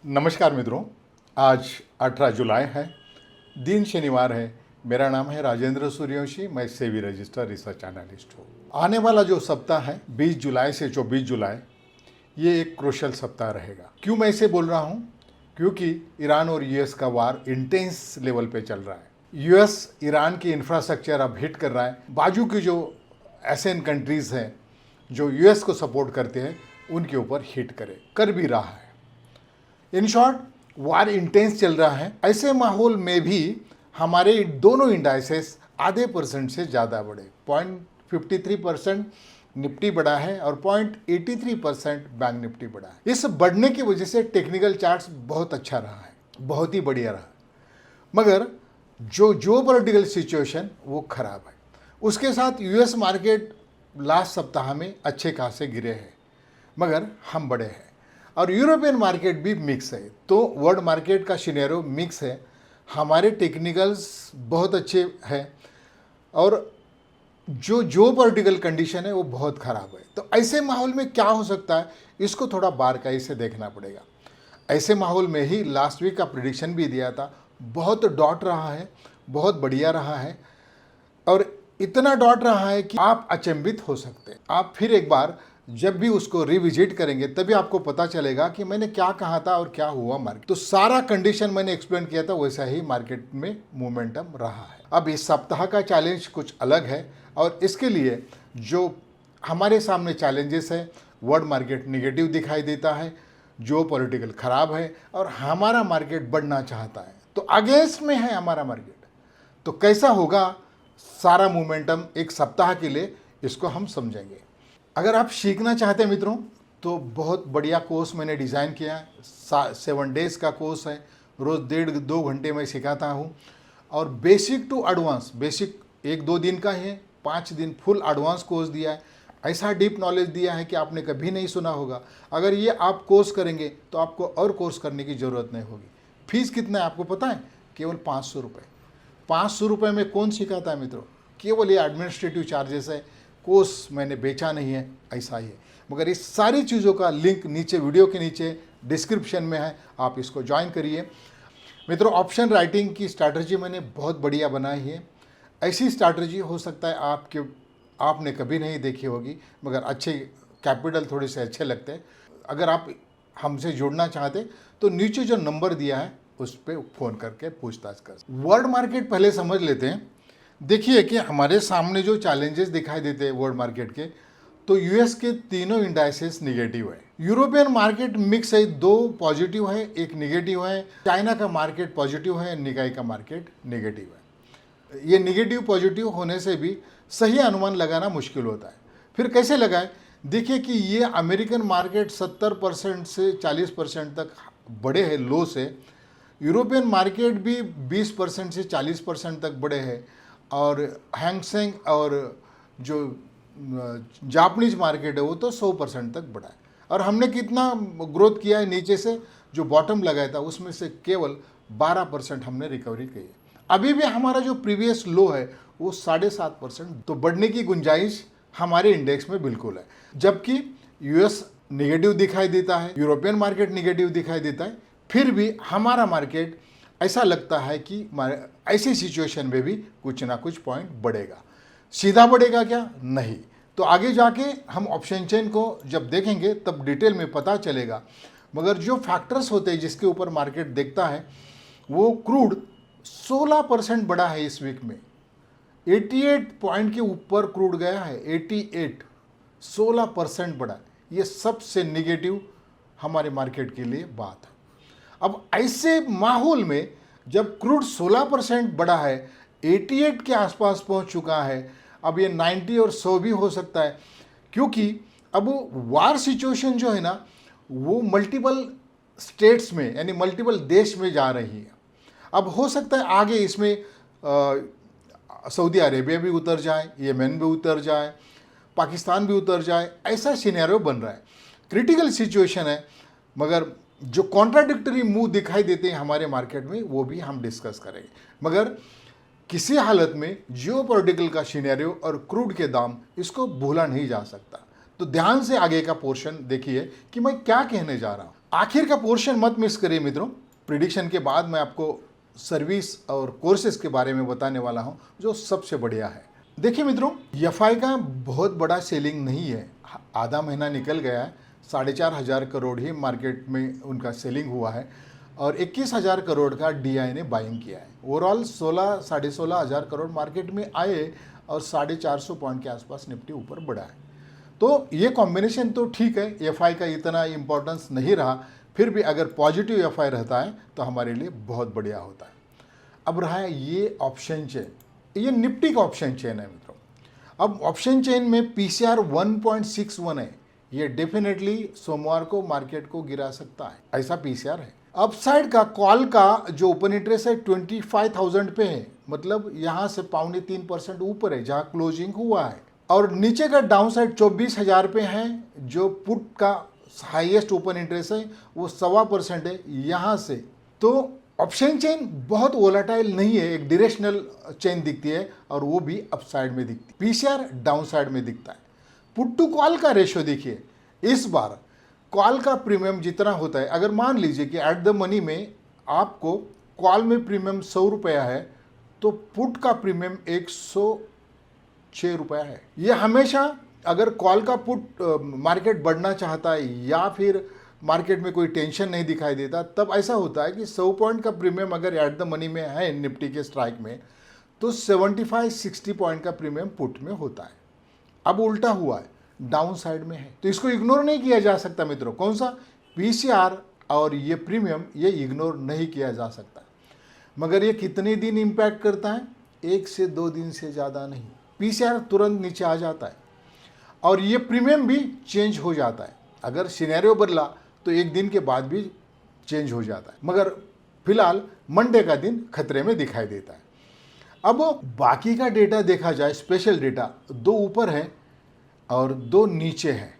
नमस्कार मित्रों, आज 18 जुलाई है, दिन शनिवार है। मेरा नाम है राजेंद्र सूर्यवंशी, मैं सेवी रजिस्टर रिसर्च एनालिस्ट हूँ। आने वाला जो सप्ताह है 20 जुलाई से 24 जुलाई, ये एक क्रूशियल सप्ताह रहेगा। क्यों मैं इसे बोल रहा हूँ? क्योंकि ईरान और यूएस का वार इंटेंस लेवल पे चल रहा है। यूएस ईरान की इंफ्रास्ट्रक्चर अब हिट कर रहा है। बाजू की जो एशियन कंट्रीज़ हैं जो यूएस को सपोर्ट करते हैं, उनके ऊपर हिट कर भी रहा है। इन शॉर्ट, वार इंटेंस चल रहा है। ऐसे माहौल में भी हमारे दोनों इंडाइसेस आधे % से ज़्यादा बढ़े। 0.53% निफ्टी बढ़ा है और 0.83% बैंक निफ्टी बढ़ा है। इस बढ़ने की वजह से टेक्निकल चार्ट्स बहुत अच्छा रहा है, बहुत ही बढ़िया रहा। मगर जो पॉलिटिकल सिचुएशन वो खराब है। उसके साथ यूएस मार्केट लास्ट सप्ताह में अच्छे खासे गिरे हैं, मगर हम बढ़े हैं। और यूरोपियन मार्केट भी मिक्स है। तो वर्ल्ड मार्केट का सिनेरियो मिक्स है। हमारे टेक्निकल्स बहुत अच्छे हैं और जो पॉलिटिकल कंडीशन है वो बहुत ख़राब है। तो ऐसे माहौल में क्या हो सकता है, इसको थोड़ा बारीकाई से देखना पड़ेगा। ऐसे माहौल में ही लास्ट वीक का प्रेडिक्शन भी दिया था, बहुत डॉट रहा है, बहुत बढ़िया रहा है और इतना डॉट रहा है कि आप अचंभित हो सकते हैं। आप फिर एक बार जब भी उसको रिविजिट करेंगे तभी आपको पता चलेगा कि मैंने क्या कहा था और क्या हुआ मार्केट। तो सारा कंडीशन मैंने एक्सप्लेन किया था, वैसा ही मार्केट में मोमेंटम रहा है। अब इस सप्ताह का चैलेंज कुछ अलग है और इसके लिए जो हमारे सामने चैलेंजेस है, वर्ल्ड मार्केट निगेटिव दिखाई देता है, जो पॉलिटिकल खराब है और हमारा मार्केट बढ़ना चाहता है, तो अगेंस्ट में है हमारा मार्केट। तो कैसा होगा सारा मोमेंटम एक सप्ताह के लिए, इसको हम समझेंगे। अगर आप सीखना चाहते हैं मित्रों, तो बहुत बढ़िया कोर्स मैंने डिज़ाइन किया है। 7 डेज़ का कोर्स है, रोज़ 1.5-2 घंटे में सिखाता हूँ। और बेसिक टू एडवांस, बेसिक 1-2 दिन का है, 5 दिन फुल एडवांस कोर्स दिया है। ऐसा डीप नॉलेज दिया है कि आपने कभी नहीं सुना होगा। अगर ये आप कोर्स करेंगे तो आपको और कोर्स करने की ज़रूरत नहीं होगी। फीस कितना है आपको पता है? केवल 500 रुपये। 500 रुपये में कौन सिखाता है मित्रों? केवल ये एडमिनिस्ट्रेटिव चार्जेस है। कोर्स मैंने बेचा नहीं है, ऐसा ही है। मगर इस सारी चीज़ों का लिंक नीचे वीडियो के नीचे डिस्क्रिप्शन में है, आप इसको ज्वाइन करिए। मित्रों, ऑप्शन राइटिंग की स्ट्रैटेजी मैंने बहुत बढ़िया बनाई है। ऐसी स्ट्रैटेजी हो सकता है आपने कभी नहीं देखी होगी, मगर अच्छे कैपिटल थोड़े से अच्छे लगते हैं। अगर आप हमसे जुड़ना चाहते तो नीचे जो नंबर दिया है उस पर फ़ोन करके पूछताछ कर। वर्ल्ड मार्केट पहले समझ लेते हैं। देखिए कि हमारे सामने जो चैलेंजेस दिखाई देते हैं वर्ल्ड मार्केट के, तो यूएस के तीनों इंडाइसेस निगेटिव है। यूरोपियन मार्केट मिक्स है, 2 पॉजिटिव है, 1 निगेटिव है। चाइना का मार्केट पॉजिटिव है, निकाय का मार्केट निगेटिव है। ये निगेटिव पॉजिटिव होने से भी सही अनुमान लगाना मुश्किल होता है। फिर कैसे लगाएं? देखिए कि ये अमेरिकन मार्केट 70% से 40% तक बढ़े हैं लो से। यूरोपियन मार्केट भी 20% से 40% तक बढ़े हैं और हैंगसेंग और जो जापानीज मार्केट है वो तो 100% तक बढ़ा है। और हमने कितना ग्रोथ किया है? नीचे से जो बॉटम लगाया था उसमें से केवल 12% हमने रिकवरी की है। अभी भी हमारा जो प्रीवियस लो है वो 7.5%। तो बढ़ने की गुंजाइश हमारे इंडेक्स में बिल्कुल है। जबकि यूएस निगेटिव दिखाई देता है, यूरोपियन मार्केट निगेटिव दिखाई देता है, फिर भी हमारा मार्केट ऐसा लगता है कि ऐसी सिचुएशन में भी कुछ ना कुछ पॉइंट बढ़ेगा। सीधा बढ़ेगा क्या? नहीं। तो आगे जाके हम ऑप्शन चेन को जब देखेंगे तब डिटेल में पता चलेगा। मगर जो फैक्टर्स होते हैं जिसके ऊपर मार्केट देखता है, वो क्रूड 16% बढ़ा है इस वीक में। 88 पॉइंट के ऊपर क्रूड गया है। 88, 16% बढ़ा। ये सबसे निगेटिव हमारे मार्केट के लिए बात है। अब ऐसे माहौल में जब क्रूड 16% बढ़ा है, 88 के आसपास पहुंच चुका है, अब ये 90 और 100 भी हो सकता है, क्योंकि अब वार सिचुएशन जो है ना वो मल्टीपल स्टेट्स में यानी मल्टीपल देश में जा रही है। अब हो सकता है आगे इसमें सऊदी अरेबिया भी उतर जाए, येमेन भी उतर जाए, पाकिस्तान भी उतर जाए, ऐसा सिनेरियो बन रहा है। क्रिटिकल सिचुएशन है। मगर जो कॉन्ट्राडिक्टरी मूव दिखाई देते हैं हमारे मार्केट में वो भी हम डिस्कस करेंगे। मगर किसी हालत में जियोपॉलिटिकल का सिनेरियो और क्रूड के दाम, इसको भूला नहीं जा सकता। तो ध्यान से आगे का पोर्शन देखिए कि मैं क्या कहने जा रहा हूँ। आखिर का पोर्शन मत मिस करिए मित्रों। प्रिडिक्शन के बाद मैं आपको सर्विस और कोर्सेज के बारे में बताने वाला हूं जो सबसे बढ़िया है। देखिए मित्रों, एफआई का बहुत बड़ा सेलिंग नहीं है, आधा महीना निकल गया है, 4,500 करोड़ ही मार्केट में उनका सेलिंग हुआ है और 21,000 करोड़ का डीआई ने बाइंग किया है। ओवरऑल 16,000 करोड़ मार्केट में आए और 450 पॉइंट के आसपास निफ्टी ऊपर बढ़ा है। तो ये कॉम्बिनेशन तो ठीक है, एफआई का इतना इंपॉर्टेंस नहीं रहा, फिर भी अगर पॉजिटिव एफआई रहता है तो हमारे लिए बहुत बढ़िया होता है। अब रहा है ये ऑप्शन चेन, ये निफ्टी का ऑप्शन चेन है मित्रों। अब ऑप्शन चेन में पीसीआर 1.61 है, ये डेफिनेटली सोमवार को मार्केट को गिरा सकता है, ऐसा पीसीआर है। अपसाइड का कॉल का जो ओपन इंटरेस्ट है 25,000 पे है, मतलब यहाँ से 2.25% ऊपर है जहाँ क्लोजिंग हुआ है, और नीचे का डाउन साइड 24,000 पे है। जो पुट का हाईएस्ट ओपन इंटरेस्ट है वो 1.25% है यहाँ से। तो ऑप्शन चेन बहुत वोलाटाइल नहीं है, एक डायरेक्शनल चेन दिखती है और वो भी अपसाइड में दिखती है, पीसीआर डाउन साइड में दिखता है। पुट टू कॉल का रेशियो देखिए, इस बार कॉल का प्रीमियम जितना होता है, अगर मान लीजिए कि एट द मनी में आपको कॉल में प्रीमियम 100 रुपया है तो पुट का प्रीमियम 106 रुपया है। ये हमेशा अगर कॉल का पुट मार्केट बढ़ना चाहता है या फिर मार्केट में कोई टेंशन नहीं दिखाई देता, तब ऐसा होता है कि 100 पॉइंट का प्रीमियम अगर एट द मनी में है निफ्टी के स्ट्राइक में तो 75-60 पॉइंट का प्रीमियम पुट में होता है। अब उल्टा हुआ है, डाउन साइड में है, तो इसको इग्नोर नहीं किया जा सकता मित्रों। कौन सा? पीसीआर और ये प्रीमियम, ये इग्नोर नहीं किया जा सकता। मगर ये कितने दिन इम्पैक्ट करता है? 1 से 2 दिन से ज़्यादा नहीं। पीसीआर तुरंत नीचे आ जाता है और ये प्रीमियम भी चेंज हो जाता है। अगर सिनेरियो बदला तो 1 दिन के बाद भी चेंज हो जाता है, मगर फिलहाल मंडे का दिन खतरे में दिखाई देता है। अब बाकी का डेटा देखा जाए, स्पेशल डेटा 2 ऊपर है और 2 नीचे है,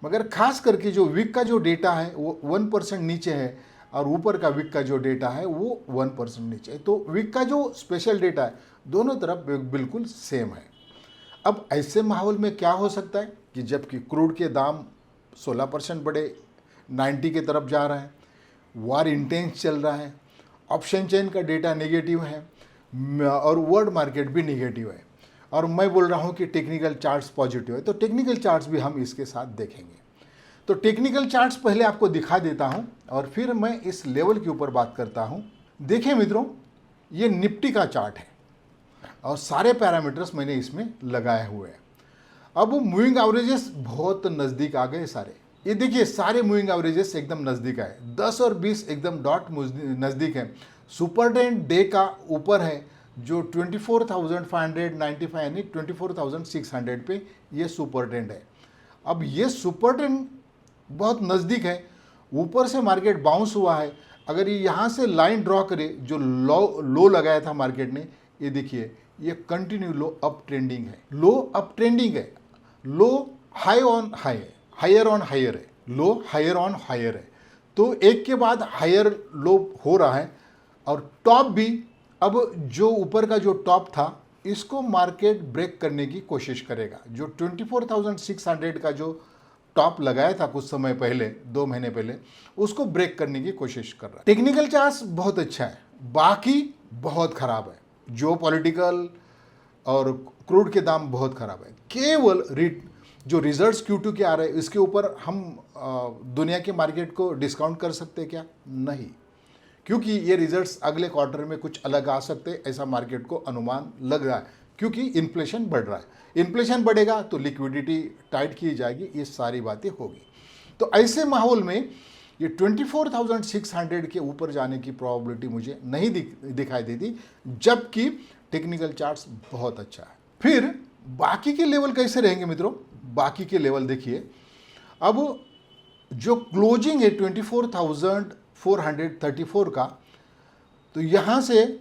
मगर खास करके जो वीक का जो डेटा है वो 1% नीचे है और ऊपर का वीक का जो डेटा है वो 1% नीचे है। तो वीक का जो स्पेशल डेटा है दोनों तरफ बिल्कुल सेम है। अब ऐसे माहौल में क्या हो सकता है कि जबकि क्रूड के दाम 16% बढ़े, 90 की तरफ जा रहा है, वार इंटेंस चल रहा है, ऑप्शन चेन का डेटा नेगेटिव है और वर्ल्ड मार्केट भी नेगेटिव है, और मैं बोल रहा हूँ कि टेक्निकल चार्ट्स पॉजिटिव है, तो टेक्निकल चार्ट्स भी हम इसके साथ देखेंगे। तो टेक्निकल चार्ट्स पहले आपको दिखा देता हूँ और फिर मैं इस लेवल के ऊपर बात करता हूँ। देखिए मित्रों, ये निफ्टी का चार्ट है और सारे पैरामीटर्स मैंने इसमें लगाए हुए हैं। अब मूविंग एवरेजेस बहुत नज़दीक आ गए सारे। ये देखिए सारे मूविंग एवरेजेस एकदम नज़दीक आए, 10 और 20 एकदम डॉट नज़दीक है। सुपर ट्रेंड डे का ऊपर है जो 24,595 यानी 24,600 पे ये सुपर ट्रेंड है। अब ये सुपर ट्रेंड बहुत नज़दीक है, ऊपर से मार्केट बाउंस हुआ है। अगर ये यहाँ से लाइन ड्रॉ करे, जो लो लगाया था मार्केट ने, ये देखिए ये कंटिन्यू लो अप ट्रेंडिंग है, लो अप ट्रेंडिंग है, लो हाई ऑन हाई है, हायर ऑन हायर है, लो हायर ऑन हायर है। तो एक के बाद हायर लो हो रहा है और टॉप भी, अब जो ऊपर का जो टॉप था इसको मार्केट ब्रेक करने की कोशिश करेगा। जो 24,600 का जो टॉप लगाया था कुछ समय पहले, 2 महीने पहले, उसको ब्रेक करने की कोशिश कर रहा है। टेक्निकल चार्ट्स बहुत अच्छा है, बाकी बहुत खराब है। जो पॉलिटिकल और क्रूड के दाम बहुत खराब है। केवल जो रिजल्ट्स Q2 के आ रहे हैं इसके ऊपर हम दुनिया के मार्केट को डिस्काउंट कर सकते हैं क्या? नहीं, क्योंकि ये रिजल्ट्स अगले क्वार्टर में कुछ अलग आ सकते हैं, ऐसा मार्केट को अनुमान लग रहा है, क्योंकि इन्फ्लेशन बढ़ रहा है। इन्फ्लेशन बढ़ेगा तो लिक्विडिटी टाइट की जाएगी, ये सारी बातें होगी। तो ऐसे माहौल में ये 24,600 के ऊपर जाने की प्रोबेबिलिटी मुझे नहीं दिखाई देती, जबकि टेक्निकल चार्ट्स बहुत अच्छा है। फिर बाकी के लेवल कैसे रहेंगे मित्रों? बाकी के लेवल देखिए, अब जो क्लोजिंग है 24,434 का, तो यहाँ से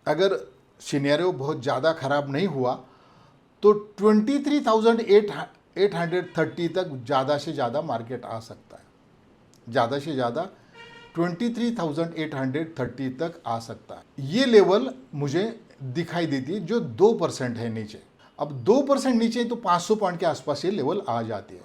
अगर सिनेरियो बहुत ज़्यादा खराब नहीं हुआ तो 23,830 तक ज़्यादा से ज़्यादा मार्केट आ सकता है, ज़्यादा से ज़्यादा 23,830 तक आ सकता है। ये लेवल मुझे दिखाई देती है जो 2% है नीचे। अब 2% नीचे तो 500 पॉइंट के आसपास ये लेवल आ जाती है।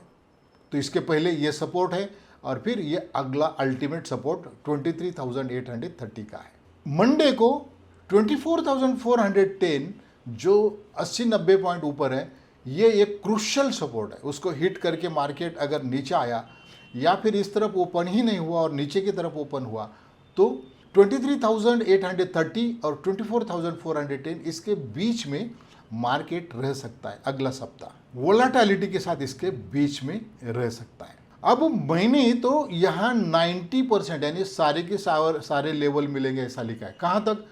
तो इसके पहले ये सपोर्ट है और फिर ये अगला अल्टीमेट सपोर्ट 23,830 का है। मंडे को 24,410 जो 80-90 पॉइंट ऊपर है, ये एक क्रूशियल सपोर्ट है। उसको हिट करके मार्केट अगर नीचे आया या फिर इस तरफ ओपन ही नहीं हुआ और नीचे की तरफ ओपन हुआ तो 23,830 और 24,410 इसके बीच में मार्केट रह सकता है अगला सप्ताह। वोलेटिलिटी के साथ इसके बीच में रह सकता है। अब महीने तो यहाँ 90% यानी सारे के सारे लेवल मिलेंगे ऐसा लिखा है। कहाँ तक?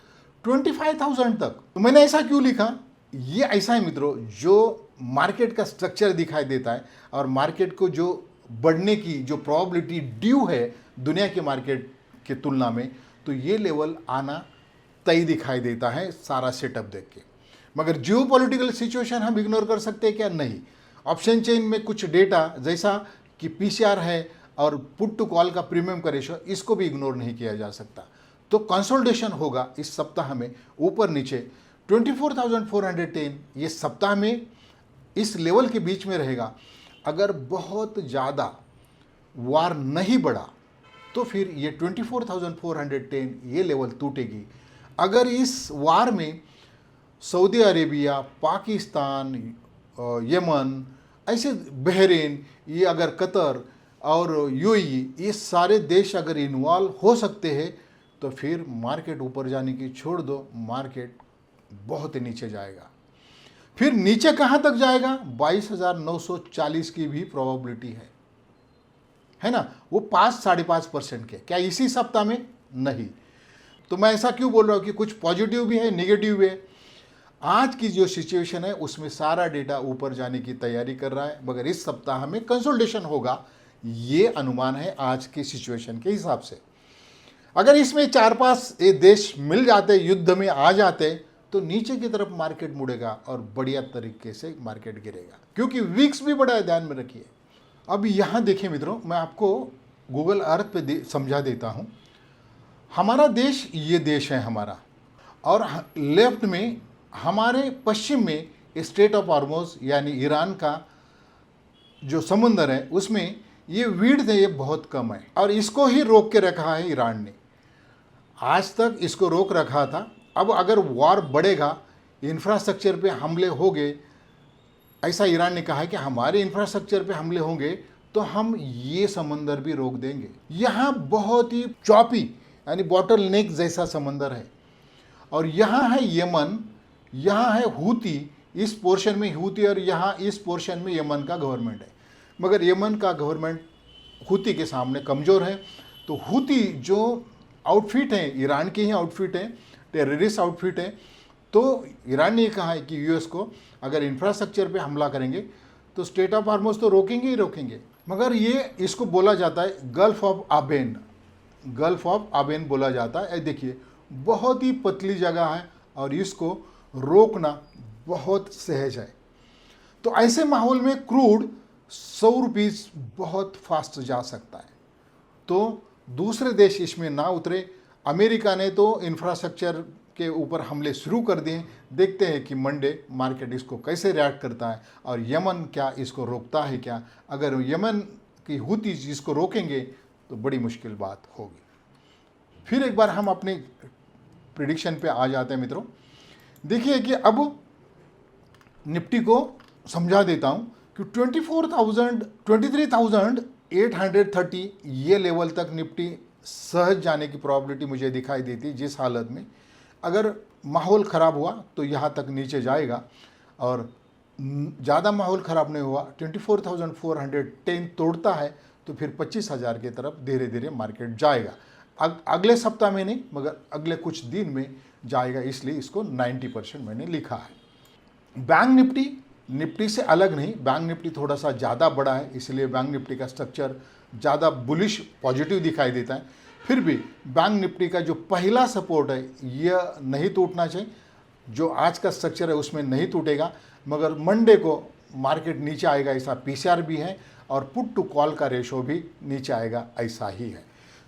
25,000 तक। तो मैंने ऐसा क्यों लिखा? ये ऐसा है मित्रों, जो मार्केट का स्ट्रक्चर दिखाई देता है और मार्केट को जो बढ़ने की जो प्रोबेबिलिटी ड्यू है दुनिया के मार्केट की तुलना में, तो ये लेवल आना तय दिखाई देता है सारा सेटअप देख के। मगर जियोपॉलिटिकल सिचुएशन हम इग्नोर कर सकते हैं क्या? नहीं। ऑप्शन चेन में कुछ डेटा जैसा कि पीसीआर है और पुट टू कॉल का प्रीमियम का रेशो, इसको भी इग्नोर नहीं किया जा सकता। तो कंसोलिडेशन होगा इस सप्ताह में ऊपर नीचे 24,410 ये सप्ताह में इस लेवल के बीच में रहेगा। अगर बहुत ज़्यादा वार नहीं बढ़ा तो फिर ये 24,410 ये लेवल टूटेगी। अगर इस वार में सऊदी अरेबिया, पाकिस्तान, यमन, ऐसे बहरीन, ये अगर कतर और यूएई, ये सारे देश अगर इन्वॉल्व हो सकते हैं तो फिर मार्केट ऊपर जाने की छोड़ दो, मार्केट बहुत नीचे जाएगा। फिर नीचे कहाँ तक जाएगा? 22,940 की भी प्रोबेबिलिटी है ना। वो 5-5.5% के। क्या इसी सप्ताह में? नहीं। तो मैं ऐसा क्यों बोल रहा हूँ कि कुछ पॉजिटिव भी है, नेगेटिव भी है। आज की जो सिचुएशन है उसमें सारा डेटा ऊपर जाने की तैयारी कर रहा है, मगर इस सप्ताह में कंसोलिडेशन होगा, ये अनुमान है आज की सिचुएशन के हिसाब से। अगर इसमें 4-5 देश मिल जाते, युद्ध में आ जाते, तो नीचे की तरफ मार्केट मुड़ेगा और बढ़िया तरीके से मार्केट गिरेगा, क्योंकि वीक्स भी बड़ा है, ध्यान में रखिए। अब यहाँ देखिए मित्रों, मैं आपको गूगल अर्थ पे समझा देता हूँ। हमारा देश ये देश है हमारा, और लेफ्ट में हमारे पश्चिम में स्ट्रेट ऑफ हॉर्मुज़ यानी ईरान का जो समुंदर है उसमें ये विड्थ है, ये बहुत कम है और इसको ही रोक के रखा है ईरान ने। आज तक इसको रोक रखा था। अब अगर वॉर बढ़ेगा, इंफ्रास्ट्रक्चर पे हमले होंगे, ऐसा ईरान ने कहा है कि हमारे इंफ्रास्ट्रक्चर पे हमले होंगे तो हम ये समंदर भी रोक देंगे। यहाँ बहुत ही चौपी यानी बॉटल नेक जैसा समंदर है, और यहाँ है यमन, यहाँ है हूती, इस पोर्शन में हूती और यहाँ इस पोर्शन में यमन का गवर्नमेंट है। मगर यमन का गवर्नमेंट हूती के सामने कमज़ोर है। तो हूती जो आउटफिट है, ईरान की ही आउटफिट है, टेररिस्ट आउटफिट है। तो ईरान ने कहा है कि यूएस को अगर इंफ्रास्ट्रक्चर पे हमला करेंगे तो स्ट्रेट ऑफ हॉर्मुज़ तो रोकेंगे ही रोकेंगे। मगर ये इसको बोला जाता है गल्फ ऑफ आबेन, गल्फ ऑफ आबेन बोला जाता है। देखिए बहुत ही पतली जगह है और इसको रोकना बहुत सहज है। तो ऐसे माहौल में क्रूड 100 रुपीज़ बहुत फास्ट जा सकता है। तो दूसरे देश इसमें ना उतरे। अमेरिका ने तो इंफ्रास्ट्रक्चर के ऊपर हमले शुरू कर दिए। देखते हैं कि मंडे मार्केट इसको कैसे रिएक्ट करता है और यमन क्या इसको रोकता है क्या। अगर यमन की हूती इसको रोकेंगे तो बड़ी मुश्किल बात होगी। फिर एक बार हम अपने प्रिडिक्शन पे आ जाते हैं मित्रों। देखिए कि अब निफ्टी को समझा देता हूँ कि 23,830 ये लेवल तक निफ्टी सहज जाने की प्रोबेबिलिटी मुझे दिखाई देती। जिस हालत में अगर माहौल ख़राब हुआ तो यहाँ तक नीचे जाएगा, और ज़्यादा माहौल ख़राब नहीं हुआ, 24,410 तोड़ता है तो फिर 25,000 की तरफ धीरे धीरे मार्केट जाएगा। अगले सप्ताह में नहीं मगर अगले कुछ दिन में जाएगा, इसलिए इसको 90% मैंने लिखा है। बैंक निफ्टी से अलग नहीं, बैंक निफ्टी थोड़ा सा ज़्यादा बड़ा है, इसलिए बैंक निफ्टी का स्ट्रक्चर ज़्यादा बुलिश पॉजिटिव दिखाई देता है। फिर भी बैंक निफ्टी का जो पहला सपोर्ट है यह नहीं टूटना चाहिए। जो आज का स्ट्रक्चर है उसमें नहीं टूटेगा, मगर मंडे को मार्केट नीचे आएगा ऐसा पीसीआर भी है, और पुट टू कॉल का रेशो भी नीचे आएगा ऐसा ही है।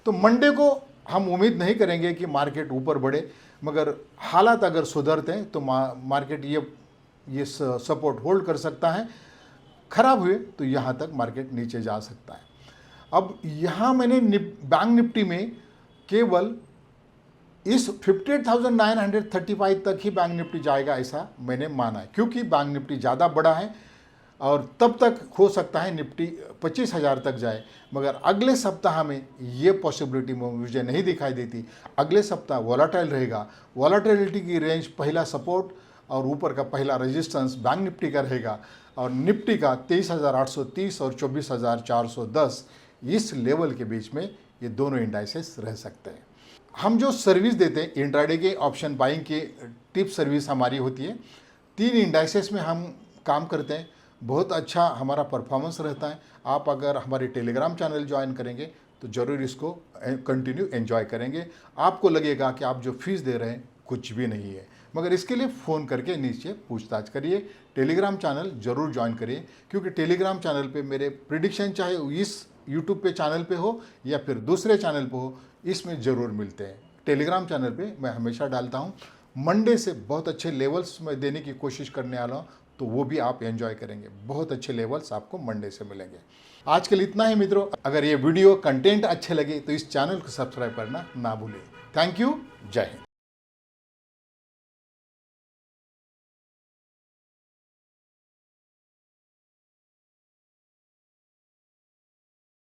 तो मंडे को हम उम्मीद नहीं करेंगे कि मार्केट ऊपर बढ़े, मगर हालात अगर सुधरते हैं तो मार्केट ये सपोर्ट होल्ड कर सकता है। खराब हुए तो यहाँ तक मार्केट नीचे जा सकता है। अब यहाँ मैंने बैंक निफ्टी में केवल इस 58,935 तक ही बैंक निफ्टी जाएगा ऐसा मैंने माना है, क्योंकि बैंक निफ्टी ज़्यादा बड़ा है और तब तक हो सकता है निफ्टी 25,000 तक जाए। मगर अगले सप्ताह में ये पॉसिबिलिटी मुझे नहीं दिखाई देती। अगले सप्ताह वॉलेटाइल रहेगा। वॉलेटिलिटी की रेंज पहला सपोर्ट और ऊपर का पहला रेजिस्टेंस बैंक निफ्टी का रहेगा और निफ्टी का 23,830 और 24,410 इस लेवल के बीच में ये दोनों इंडाइसेस रह सकते हैं। हम जो सर्विस देते हैं इंट्राडे के ऑप्शन बाइंग के टिप सर्विस हमारी होती है। 3 इंडाइसेस में हम काम करते हैं, बहुत अच्छा हमारा परफॉर्मेंस रहता है। आप अगर हमारे टेलीग्राम चैनल ज्वाइन करेंगे तो ज़रूर इसको कंटिन्यू एंजॉय करेंगे। आपको लगेगा कि आप जो फीस दे रहे हैं कुछ भी नहीं है, मगर इसके लिए फ़ोन करके नीचे पूछताछ करिए। टेलीग्राम चैनल ज़रूर ज्वाइन करिए, क्योंकि टेलीग्राम चैनल पे मेरे प्रिडिक्शन चाहे इस यूट्यूब पे चैनल पे हो या फिर दूसरे चैनल पे हो, इसमें ज़रूर मिलते हैं। टेलीग्राम चैनल पे मैं हमेशा डालता हूँ। मंडे से बहुत अच्छे लेवल्स में देने की कोशिश करने वाला हूँ, तो वो भी आप एंजॉय करेंगे। बहुत अच्छे लेवल्स आपको मंडे से मिलेंगे। आज के लिए इतना ही मित्रों। अगर ये वीडियो कंटेंट अच्छे लगे तो इस चैनल को सब्सक्राइब करना ना भूलें। Thank you. जय हिंद।